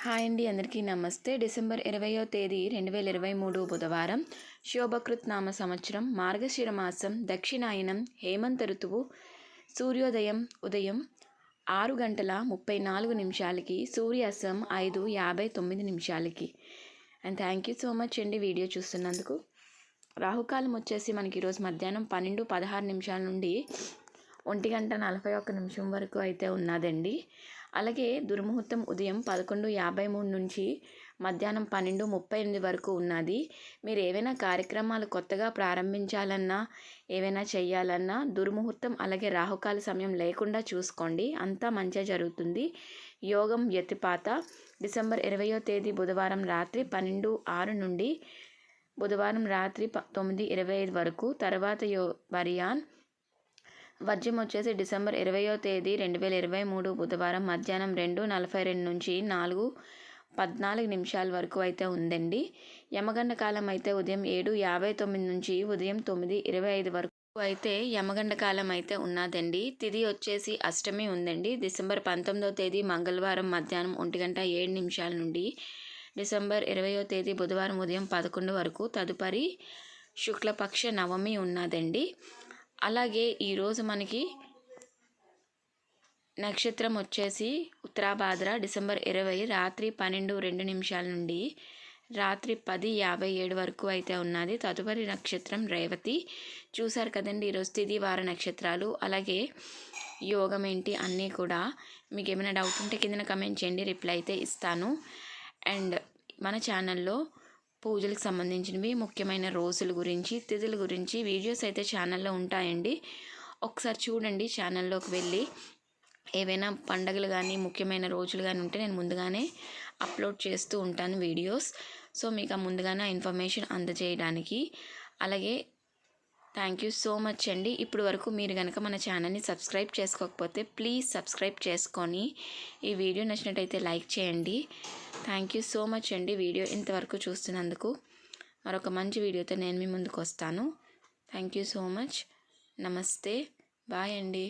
Hi అండి, అందరికీ నమస్తే. డిసెంబర్ 20వ తేదీ 2023 బుధవారం. శోభకృత్ నామ సంవత్సరం, మార్గశిర మాసం, దక్షిణాయనం, హేమంత ఋతువు. సూర్యోదయం ఉదయం 6:34 సూర్యాస్తం 5:59. And thank you so much అండి వీడియో చూస్తున్నందుకు. రాహుకాలం వచ్చేసి మనకి ఈరోజు మధ్యాహ్నం 12:16 నుండి 1:41 వరకు అయితే ఉన్నదండి. అలాగే దుర్ముహూర్తం ఉదయం 11:53 నుంచి మధ్యాహ్నం 12:38 వరకు ఉన్నది. మీరు ఏవైనా కార్యక్రమాలు కొత్తగా ప్రారంభించాలన్నా, ఏవైనా చేయాలన్నా దుర్ముహూర్తం అలాగే రాహుకాల సమయం లేకుండా చూసుకోండి, అంతా మంచిగా జరుగుతుంది. యోగం వ్యతిపాత. డిసెంబర్ 20వ తేదీ బుధవారం రాత్రి 12:06 నుండి బుధవారం రాత్రి 9:25 వరకు. తర్వాత వర్యాన్. వర్జ్యం వచ్చేసి డిసెంబర్ 20వ తేదీ 2023 బుధవారం మధ్యాహ్నం 2:42 నుంచి 4:14 వరకు అయితే ఉందండి. యమగండ కాలం అయితే ఉదయం 7:59 నుంచి ఉదయం 9:25 వరకు అయితే యమగండ కాలం అయితే ఉన్నదండి. తిథి వచ్చేసి అష్టమి ఉందండి. డిసెంబర్ 19వ తేదీ మంగళవారం మధ్యాహ్నం 1:07 నుండి డిసెంబర్ 20వ తేదీ బుధవారం ఉదయం 11 వరకు. తదుపరి శుక్లపక్ష నవమి ఉన్నదండి. అలాగే ఈరోజు మనకి నక్షత్రం వచ్చేసి ఉత్తరాభాద్ర. డిసెంబర్ 20 రాత్రి 12:02 నుండి రాత్రి 10:57 వరకు అయితే ఉన్నది. తదుపరి నక్షత్రం రేవతి. చూసారు కదండి ఈరోజు తిథి వార నక్షత్రాలు. అలాగే యోగం ఏంటి అన్నీ కూడా. మీకు ఏమైనా డౌట్ ఉంటే కింద కమెంట్ చేయండి, రిప్లై అయితే ఇస్తాను. అండ్ మన ఛానల్లో పూజలకు సంబంధించినవి, ముఖ్యమైన రోజుల గురించి, తిథుల గురించి వీడియోస్ అయితే ఛానల్లో ఉంటాయండి. ఒకసారి చూడండి, ఛానల్లోకి వెళ్ళి ఏవైనా పండగలు కానీ ముఖ్యమైన రోజులు కానీ ఉంటే నేను ముందుగానే అప్లోడ్ చేస్తూ ఉంటాను వీడియోస్. సో మీకు ముందుగానే ఇన్ఫర్మేషన్ అందజేయడానికి. అలాగే థ్యాంక్ యూ సో మచ్ అండి. ఇప్పుడు వరకు మీరు కనుక మన ఛానల్ని సబ్స్క్రైబ్ చేసుకోకపోతే ప్లీజ్ సబ్స్క్రైబ్ చేసుకొని ఈ వీడియో నచ్చినట్టయితే లైక్ చేయండి. థ్యాంక్ యూ సో మచ్ అండి వీడియో ఇంతవరకు చూస్తున్నందుకు. మరొక మంచి వీడియోతో నేను మీ ముందుకు వస్తాను. Thank you so much. నమస్తే. బాయ్ అండి.